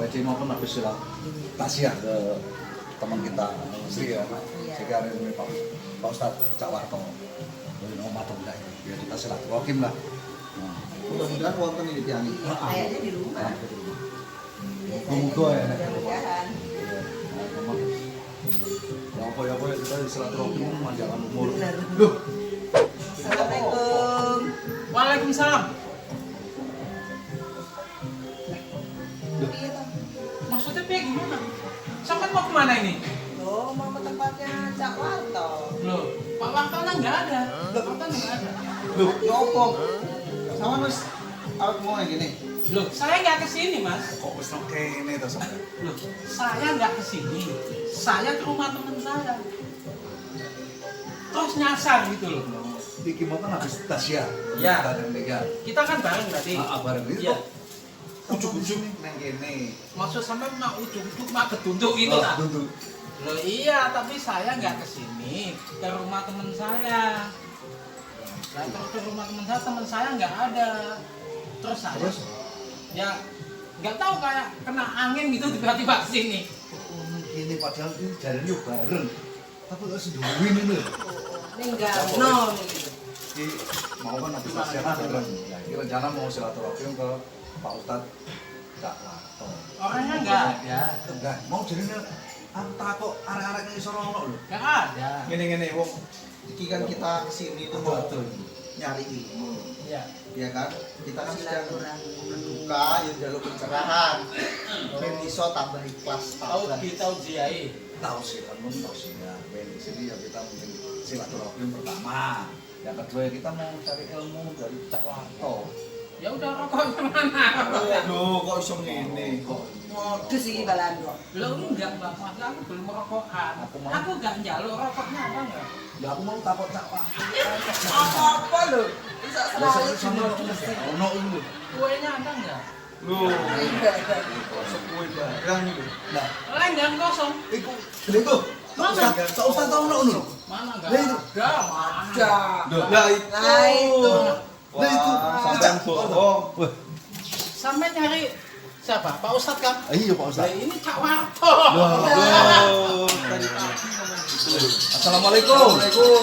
WC maupun habis surat tasya ke teman kita Sri ya, jika ada ini Pak Ustadz Cak Warto, dari nomor Tunda ini, biar kita silaturahim lah. Mudah-mudahan wonten ini diani. Kayaknya di rumah. Mudah ya. Mudah-mudahan. Ya apa ya kita silaturahim memanjangkan umur. Benar. Duh. Assalamualaikum. Waalaikumsalam. Iya, Tom. Maksudnya Pia gimana? Sampai mau kemana ini? Loh, mau ke tempatnya Cak Warto. Loh, Pak Wartonya nggak ada. Pak Wartonya nggak ada. Duh. Ya opo? Sama Mas awak mau yang gini. Loh, saya nggak kesini mas. Kok wis nang kene to sampe. Loh, saya nggak kesini. Saya ke rumah teman saya. Terus nyasar gitu loh. Iki mau kan habis tasya. Iya. Kita dan Mega. Kita kan bareng berarti. Bareng itu. Iya. Ujug-ujug nang kene. Maksud sampai mau ujung-ujung mau ketunjuk gitu lah. Duduk. Loh iya, tapi saya nggak kesini. Ke rumah teman saya. Nah, terus ke rumah teman saya nggak ada. Terus saya ya nggak tahu kayak kena angin gitu tiba-tiba kesini. Ini padahal ini jalannya bareng. Tapi kok sendirian ini. Enggak, no. Ini mau kan habis tasya bareng. Nah, ini rencana mau silaturahim ke Pak Ustadz Cak Warto. Orangnya nggak ada. Enggak, mau jadinya aku takut arek-arek ini soro ono lho. Nggak ada. Ngene-ngene wong iki kan kita kesini itu mau Betul. nyari ilmu. Iya. Ya kan? Kita kan sedang Silaturahmi. berduka yang jalur pencerahan. Ben iso tambah ikhlas Tahu tambah. tahu jiai. Tahu sih, kan belum tahu sih ya. Di sini ya kita mungkin silaturahim pertama. Yang kedua ya kita mau cari ilmu dari Cak Warto. Ya udah rokoknya mana? Loh, kok iso ngene? Kok Modus iki balan kok. Lo enggak mbak, masa aku belum merokokan. Aku nggak njaluk rokoknya ada nggak? Ya aku mau takut Cak Warto. Apa lho? Bisa selalu Sama ono ini. Kuenya ada nggak? Loh, sepoi barang itu. Nah, Lenggang kosong. iku itu. Mana? Cak Ustadz tahu ono lho. Mana nggak Lah, itu. ada? Mana? ada. Lah itu. Nah itu. Nah, itu. Sampean bohong. Wah, Sampai nyari siapa? Pak Ustadz kan? iya Pak Lah Ustadz. ini Cak Warto. Loh, tadi pagi ngomong gitu. Assalamualaikum. Assalamualaikum.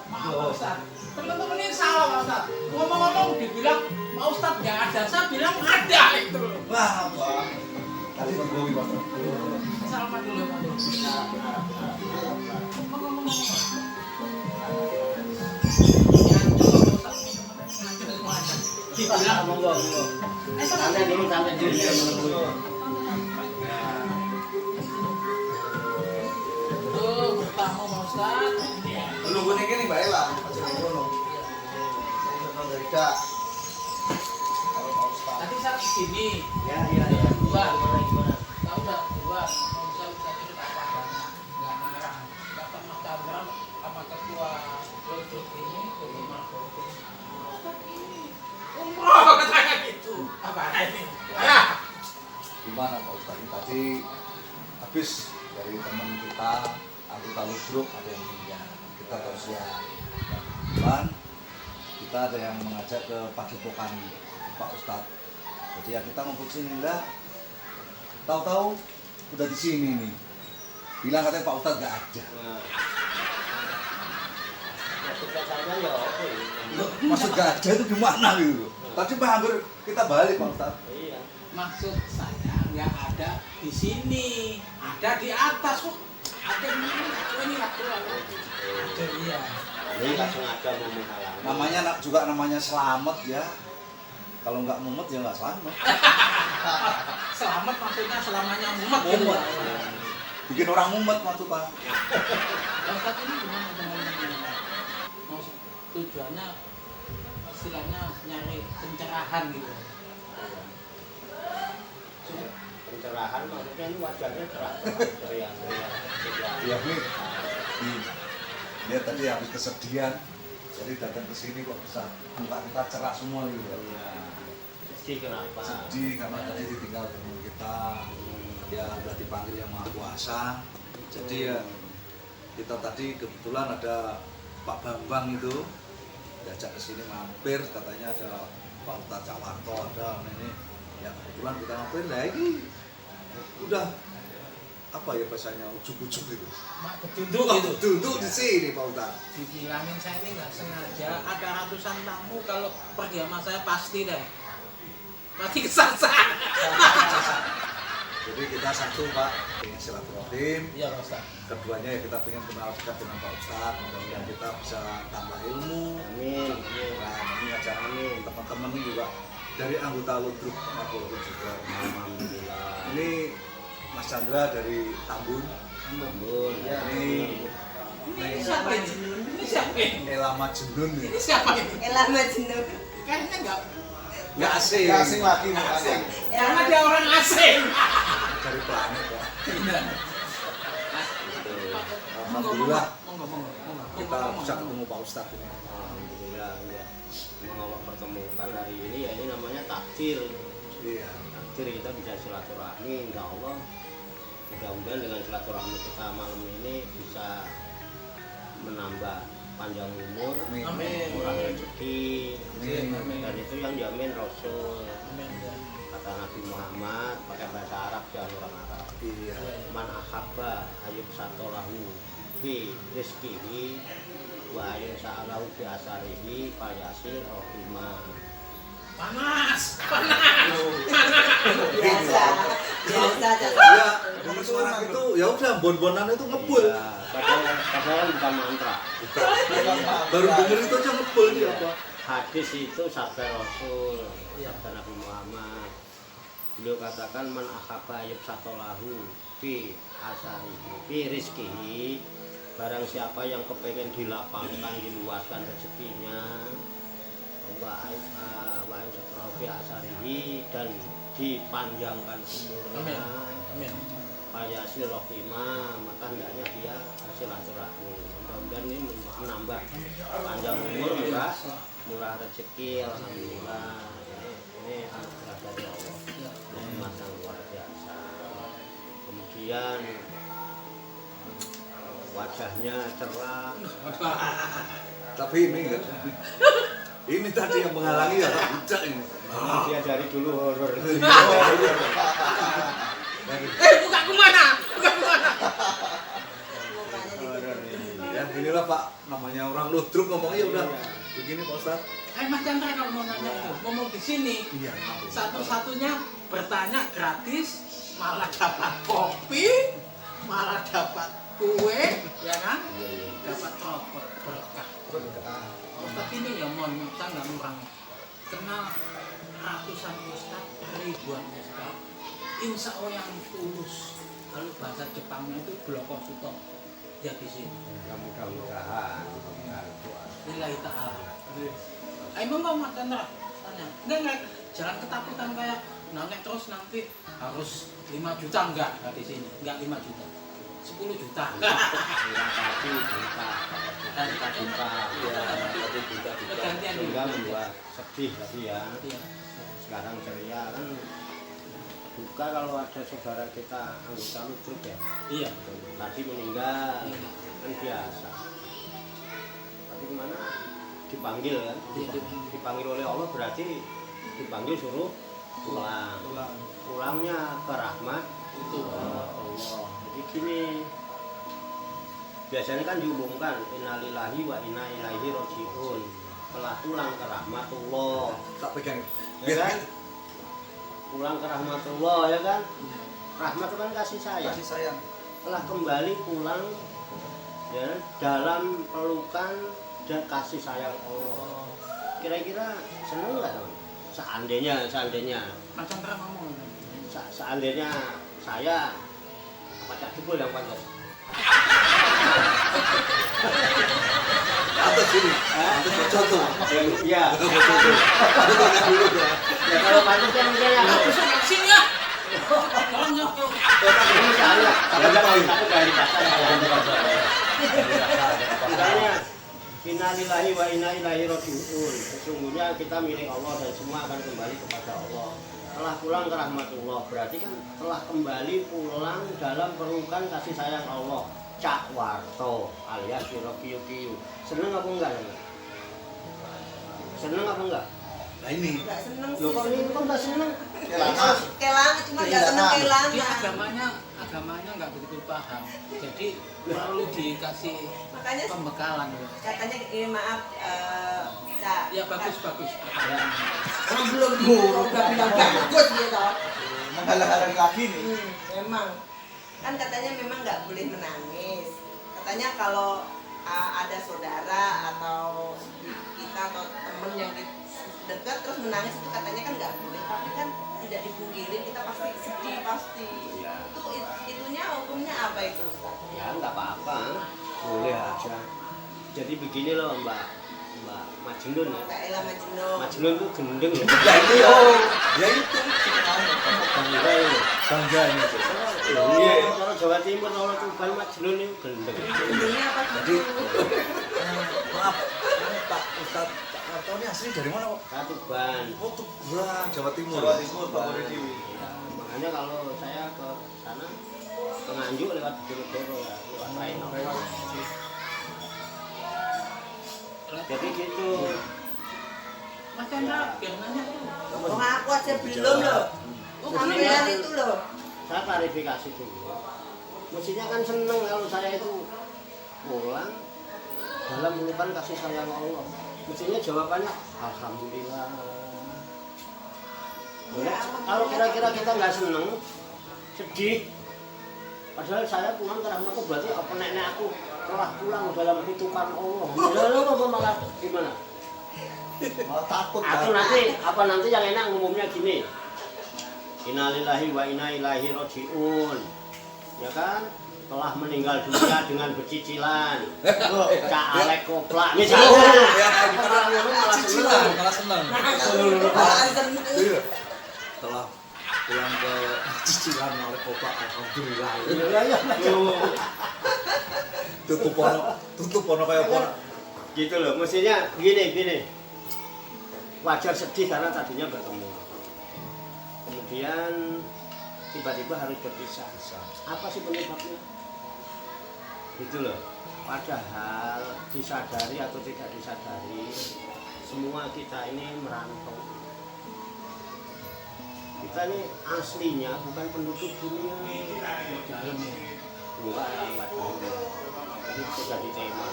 Maaf Pak Ustadz. Teman-teman ini salah Pak Ustadz. Ngomong-ngomong dibilang Pak Ustadz nggak ada, saya bilang ada itu. Wah, tadi nungguin Pak. Salaman dulu Pak. Ngomong-ngomong. Dibilang Monggo. Santai dulu, santai dulu. tuh bertamu Pak Ustadz. Nunggu ning kene bae lah. Aja ngono. Enggak. Tadi saya kesini. Ya, ya, ya. Dua. Gimana? Tahu nggak dua? Mau saya cerita apa? Nggak marah. Kata Mas Chandra sama ketua grup ini ke rumah umroh katanya gitu. Apa ini? Gimana Pak Ustadz? Ini tadi habis dari teman kita, anggota grup ada yang meninggal. Kita tausiah. Dan kita ada yang mengajak ke padepokan Pak Ustadz. Jadi ya kita ngumpul sini lah. Tahu-tahu udah di sini nih. Bilang katanya Pak Ustadz gak ada. Ya, tugas saya ya apa ya? Loh, maksud gak ada itu gimana gitu? Tadi Pak hampir kita balik Pak Ustadz. Iya. Maksud saya nggak ada di sini, ada di atas. Kok ada di ini lah. Ada iya. Jadi langsung aja mau menghalangi. Namanya juga namanya selamat ya. Kalau nggak mumet ya nggak selamat. Selamat maksudnya selamanya mumet gitu. Mumet. Bikin orang mumet waktu Pak. Ustadz ini gimana dengan maksud tujuannya istilahnya nyari pencerahan gitu. Pencerahan maksudnya ini wajahnya cerah. Ceria. Ya ini dia tadi habis kesedihan. Jadi datang ke sini kok bisa muka kita cerah semua gitu. Iya. Sedih kenapa? Sedih karena tadi ditinggal teman kita. Ya udah dipanggil yang Maha Kuasa. Jadi ya kita tadi kebetulan ada Pak Bambang itu diajak ke sini mampir, katanya ada Pak Ustadz Cak Warto ada ini Ya kebetulan kita ngapain lah ini udah apa ya bahasanya ujuk-ujuk gitu. Mak bedunduk gitu. Duduk di sini Pak Ustaz. Dibilangin saya ini nggak sengaja, ada ratusan tamu, kalau pergi sama saya pasti deh. Pasti kesasar. Jadi kita satu Pak ingin silaturahim. Iya Pak Ustaz. Keduanya ya kita ingin kenal dekat dengan Pak Ustaz. Mudah-mudahan kita bisa tambah ilmu. Amin. Nah ini acara ini teman-teman juga dari anggota Ludruk maupun juga. Alhamdulillah. Ini Mas Chandra dari Tambun. Tambun. Ya, ini Ini siapa ini? Ini siapa ini? Elama Jenun Ini nih. siapa ini? Elah Majnun. Kayaknya nggak. Nggak asing. Gak asing lagi mukanya. Karena dia orang asing. Dari planet ya. Iya. Alhamdulillah Monggo. kita bisa ketemu Pak Ustaz ini. Alhamdulillah ya. Memang Allah pertemukan hari ini ya, ini namanya takdir. Iya. Takdir kita bisa silaturahmi, insya Allah. Mudah-mudahan dengan silaturahmi kita malam ini bisa menambah panjang umur, Amin. murah rezeki, Amin. dan itu yang jamin Rasul. Amin. Kata Nabi Muhammad pakai bahasa Arab dan orang Arab. Iya. Man ahabba ayub satolahu bi rizkihi wa ayub sa'alahu bi asarihi payasir rohimah. Panas. Biasa. Biasa. Ya, di Semarang itu ya udah bon-bonan itu ngebul. Ya, padahal bukan mantra. Baru denger itu aja ngebul dia apa? Hadis itu sabda Rasul, sabda Nabi Muhammad. Beliau katakan man ahabba ayub satolahu bi asarihi bi rizkihi, barang siapa yang kepengen dilapangkan, diluaskan rezekinya, wa ayub satolahu bi asarihi, dan dipanjangkan umurnya, Amin. payasir rohimah, maka hendaknya dia silaturahmi. Mudah-mudahan ini menambah panjang umur, murah rezeki. Alhamdulillah, ini anugerah dari Allah, nikmat yang luar biasa. Kemudian wajahnya cerah. Tapi ini enggak. Ini tadi yang menghalangi ya Pak Bucak ini. Dia dari dulu horor. Buka kemana? Ya inilah Pak, namanya orang ludruk ngomongnya udah begini Pak Ustaz. Mas Chandra kalau mau nanya itu, ngomong di sini, Iya. satu-satunya bertanya gratis, malah dapat kopi, malah dapat kue, ya kan? Dapat rokok berkah. Oh, tapi ini ya mohon kita nggak murang. Kenal ratusan ustaz, ribuan ustaz, insya Allah yang tulus. Kalau bahasa Jepangnya itu bloko suto, ya di sini. Mudah-mudahan. Lillahi ta'ala. Emang nggak Mas Chandra? Tanya. Enggak. Jangan ketakutan kayak nangkep terus nanti harus 5 juta enggak di sini. Enggak 5 juta. 10 juta. Satu juta. Dari Juta. Iya. Satu juta. Gantian dulu. Sehingga membuat sedih tadi ya. Iya. Sekarang ceria kan duka kalau ada saudara kita anggota ludruk ya. Iya. Tadi meninggal kan biasa. Tapi kemana? Dipanggil kan? Dipanggil oleh Allah berarti dipanggil suruh pulang. Pulangnya ke rahmat Itu. Allah. Jadi gini, biasanya kan diumumkan innalillahi wa inna ilaihi rajiun. Telah pulang ke rahmatullah, Tak pegang. ya kan? Pulang ke rahmatullah, ya kan? Rahmat itu kan kasih sayang. Kasih sayang. Telah kembali pulang ya dalam pelukan dan kasih sayang Allah. Kira-kira seneng nggak teman? Seandainya Mas Chandra ngomong. seandainya saya apa cak jebul yang pantas? Atas sini. Atas contoh. Iya. Ya kalau pantas kan saya Aku suka sini ya. Orang nyokok. ini saya. Tapi dari Misalnya innalillahi wa inna ilaihi rajiun. Sesungguhnya kita milik Allah dan semua akan kembali kepada Allah. Telah pulang ke rahmatullah, berarti kan telah kembali pulang dalam pelukan kasih sayang Allah. Cak Warto alias Wiro Kiyu Kiyu. Seneng apa enggak? Seneng apa enggak? Nah ini Nggak seneng Loh sih. kok ini kok nggak seneng? Kelangan. Kelangan cuma nggak seneng Kehilangan. Dia kelangan. agamanya nggak begitu paham. Jadi perlu dikasih Makanya pembekalan. katanya maaf Cak. Ya bagus. Kan belum udah bilang bagus gitu. Menghalang-halangi lagi nih. Memang kan katanya memang nggak boleh menangis. Katanya kalau ada saudara atau kita atau temen yang dekat terus menangis itu katanya kan nggak boleh. Tapi kan tidak dipungkiri kita pasti sedih pasti. Itu itunya hukumnya apa itu Ustaz? Ya nggak apa-apa, boleh aja. Jadi begini loh Mbak Majnun ya. Kak Ella Majnun. Majnun tuh gendeng ya. ya itu ya itu Bangga ya. bangga ini tuh. Iya. Kalau Jawa Timur kalau Tuban Majnun itu gendeng. Gendengnya apa Jadi gitu? maaf ini Pak Ustadz Karto ini asli dari mana Pak? Katuban. Oh Tuban Jawa Timur. Jawa Timur, Pak Muridi. Ya, makanya kalau saya ke sana ke Nganjuk lewat Bojonegoro ya, lewat Raino. Jadi gitu. Mas Chandra, biar nanya tuh. Oh, aku aja belum loh. Sampean itu loh. Saya klarifikasi dulu. Mestinya kan seneng kalau saya itu pulang dalam melupakan kasih sayang Allah. Mestinya jawabannya alhamdulillah. Boleh? Kalau kira-kira kita nggak seneng, sedih. Padahal saya pulang ke rahmatku berarti apa nenek aku telah pulang dalam kutukan Allah. Lalu apa malah gimana? Malah takut Aku kan. nanti yang enak ngumumnya gini. Innalillahi wa inna ilaihi rajiun. Ya kan? Telah meninggal dunia dengan bercicilan. Cak Alek Koplak. Misalnya. Malah seneng. Cicilan malah senang. Nah, Setelah pulang ke cicilan oleh Bapak alhamdulillah. Iya. Tutup pono kayak pono. Gitu loh. Mestinya gini. Wajar sedih karena tadinya bertemu. Kemudian tiba-tiba harus berpisah. Apa sih penyebabnya? Gitu loh. Padahal disadari atau tidak disadari, semua kita ini merantau. Kita ini aslinya bukan penduduk dunia. Enggak. Ini sudah ditema.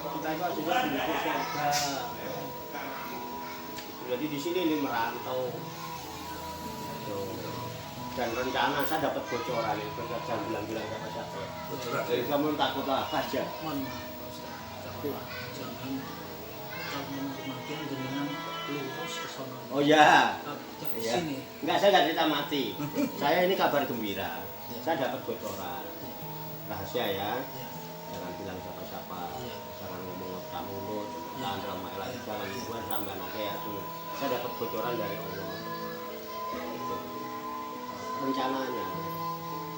Kita itu aslinya penduduk surga. Jadi di sini ini merantau. Dan rencana saya dapat bocoran ini, jangan bilang-bilang apa saja. Jadi kamu takutlah aja. Mohon maaf Pak Ustaz. Jangan kalau kematian dengan lurus ke sono. Oh ya, Ke Iya. sini. Enggak, saya nggak cerita mati. Saya ini kabar gembira. Saya dapat bocoran. Rahasia ya. Ya. Jangan bilang siapa-siapa. Iya. Jangan ngomong otak mulut. Jangan ramai lagi. Jangan buat ramai lagi ya. Saya dapat bocoran dari Allah. Rencananya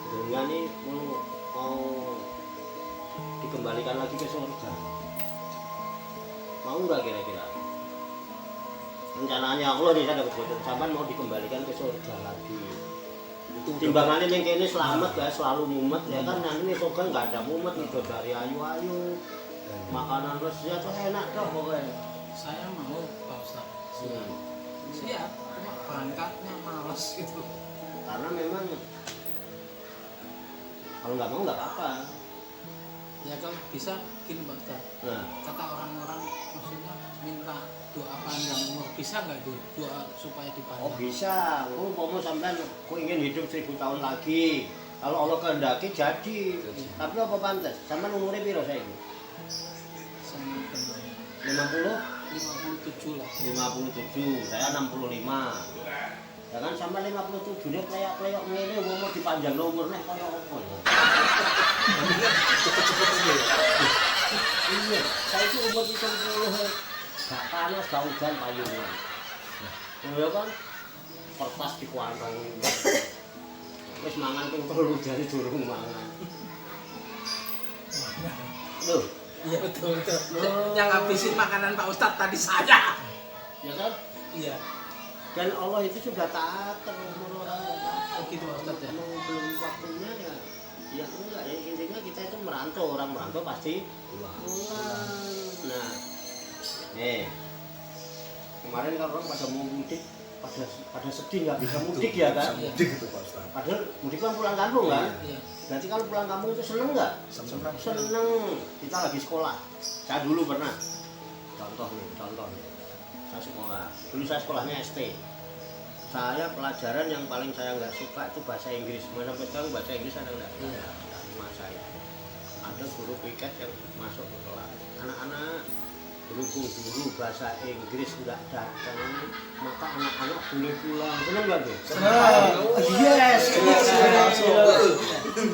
dunia ini mau dikembalikan lagi ke surga. Mau nggak kira-kira? Rencananya Allah nih, saya dapat bocoran sampai mau dikembalikan ke surga lagi. Timbangannya yang kini selamat ya, selalu mumet ya kan. Nanti nih surga nggak ada mumet nih, dari ayu-ayu makanan resnya tuh enak dah pokoknya. Saya mau Pak Ustaz. Siap, cuma berangkatnya malas gitu. Karena memang kalau nggak mau nggak apa-apa. Ya kalau bisa gini Pak Ustaz. Nah, Kata orang-orang maksudnya minta doa panjang umur, bisa nggak itu doa supaya oh dipanjang? bisa. Oh, kamu sampean kok ingin hidup 1000 tahun lagi. Kalau Allah kehendaki jadi. Tapi apa pantas? Sampean umurnya piro saiki? Sama 50? 57 lah. 57, saya 65. Ya kan sampai 57 dia kleyok-kleyok ngene mau dipanjang umur nih kaya apa ya. Cepet-cepet aja ya. Iya, saya itu umur 70 gak panas, gak hujan, payungan. Ya kan, kertas di kuantong. Terus mangan ping 3 dari durung mangan. Loh, Iya betul. Yang ngabisin makanan Pak Ustaz tadi saya. ya kan? Iya. Dan Allah itu sudah taatur umur orang. Oh gitu Pak Ustaz ya. Mau belum waktunya ya. Ya enggak, ya intinya kita itu merantau, orang merantau pasti pulang. Nah, kemarin kalau orang pada mau mudik pada sedih nggak bisa mudik ya kan? Mudik itu Pak Ustaz. Padahal mudik kan pulang kampung kan? Iya. Berarti kalau pulang kampung itu seneng nggak? Seneng. Seneng. Kita lagi sekolah. Saya dulu pernah. Contoh. Saya sekolah. Dulu saya sekolahnya ST. Saya pelajaran yang paling saya nggak suka itu bahasa Inggris. Sampai sekarang bahasa Inggris ada nggak? Saya. Ada guru piket yang masuk ke kelas. Anak-anak berhubung dulu bahasa Inggris nggak datang, maka anak-anak boleh pulang. Seneng nggak tuh? Yes. Betul.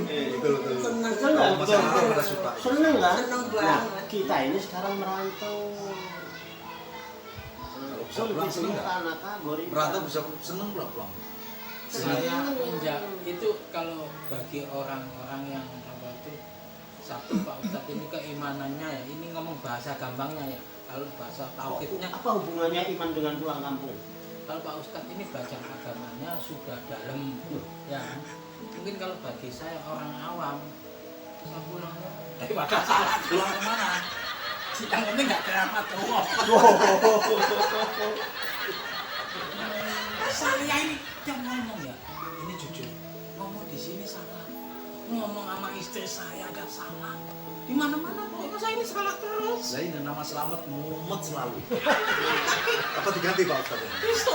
Seneng. Betul nggak? Masyarakat pada suka. Seneng nggak? Seneng Nah, banget. kita ini sekarang merantau. Kalau pulang seneng nggak? Anak kategori Merantau bisa seneng pulang. Saya itu kalau bagi orang-orang yang apa itu satu Pak Ustadz ini keimanannya ya, ini ngomong bahasa gampangnya ya, kalau bahasa tauhidnya, apa hubungannya iman dengan pulang kampung? kalau Pak Ustadz ini baca agamanya sudah dalam ya, mungkin kalau bagi saya orang awam saya pulangnya daripada salah pulang kemana, yang penting nggak keramat Allah. Saya ini yang ngomong ya, ini jujur ngomong di sini salah, ngomong sama istri saya agak salah, di mana-mana pokoknya saya ini salah terus. Saya ini nama selamat mumet selalu. Apa diganti Pak Ustaz? Bisa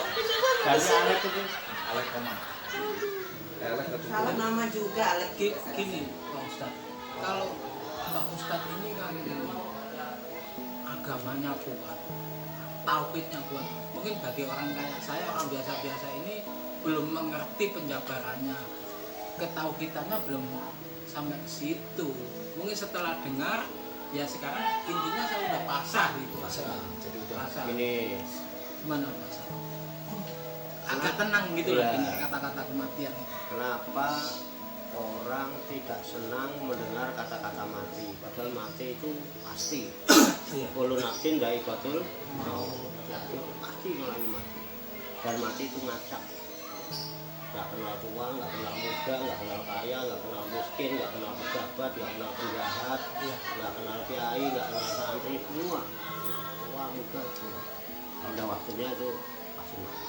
Ganti Alek itu. Alek koma. Alek atau Salah nama juga, Alek. Gini Pak Ustadz, kalau Pak Ustadz ini kan agamanya kuat, tauhidnya kuat. Mungkin bagi orang kayak saya, orang biasa-biasa ini belum mengerti penjabarannya, ketauhidannya belum sampai ke situ. Mungkin setelah dengar, ya sekarang intinya saya udah pasrah gitu. Pasrah. Jadi udah Pasrah. Ini Gimana pasrah? Agak tenang gitu lah Iya. dengar kata-kata kematian itu. kenapa orang tidak senang mendengar kata-kata mati? Padahal mati itu pasti. Iya. Kalau nafsin dari betul mau pasti ngalami mati. Dan mati itu ngacak. Nggak kenal tua, nggak kenal muda, nggak kenal kaya, nggak kenal miskin, nggak kenal pejabat, nggak kenal penjahat, nggak kenal kiai, nggak kenal santri, semua tua muda semua. Kalau udah waktunya itu pasti mati.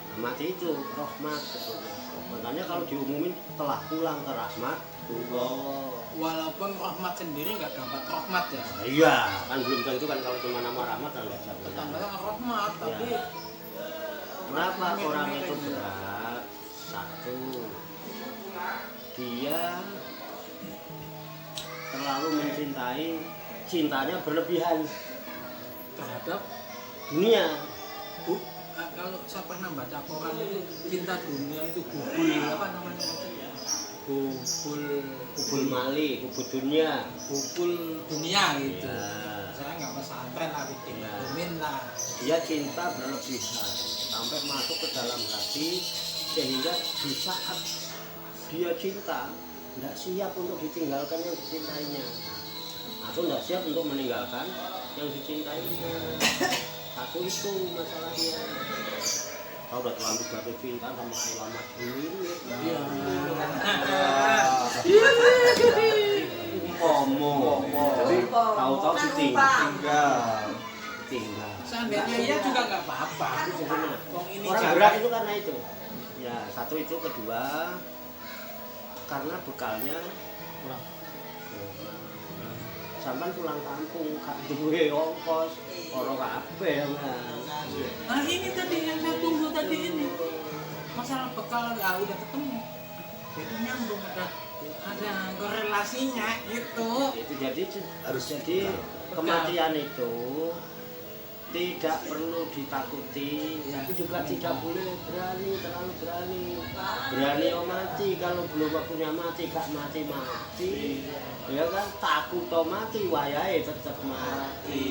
Nah, mati itu rahmat sebetulnya. Makanya kalau diumumin telah pulang ke rahmat Allah. Walaupun rahmat sendiri nggak dapat rahmat ya. Iya, kan belum tentu kan kalau cuma nama rahmat kan nggak dapat. Kadang-kadang rahmat tapi Kenapa orang itu berat? Satu, dia terlalu mencintai, cintanya berlebihan terhadap dunia. kalau saya pernah baca koran itu cinta dunia itu kubul apa namanya, Kubul mali, kubul dunia. kubul dunia gitu. Ya. Saya nggak pesantren aku tinggalin lah. Dia cinta berlebihan sampai masuk ke dalam hati, sehingga di saat dia cinta tidak siap untuk ditinggalkan yang dicintainya, atau tidak siap untuk meninggalkan yang dicintainya. Satu itu masalahnya. Kau udah terlalu jatuh cinta sama Ayla Majnun. Ngomong. Jadi tahu-tahu Kan ditinggal. tinggal. Seandainya iya juga nggak apa-apa. Wong ini Orang jarak. berat itu karena itu. Ya, satu itu, kedua karena bekalnya kurang. Sampai pulang kampung gak duwe ongkos, ora kabeh Mas. Nah ini tadi yang saya tunggu tadi ini masalah bekal ya udah ketemu. Jadi nyambung ada korelasinya itu. Itu jadi Harus jadi kematian itu tidak perlu ditakuti, tapi juga tidak boleh terlalu berani mati kalau belum waktunya mati, gak mati ya kan, takut to mati wayahe tetep mati.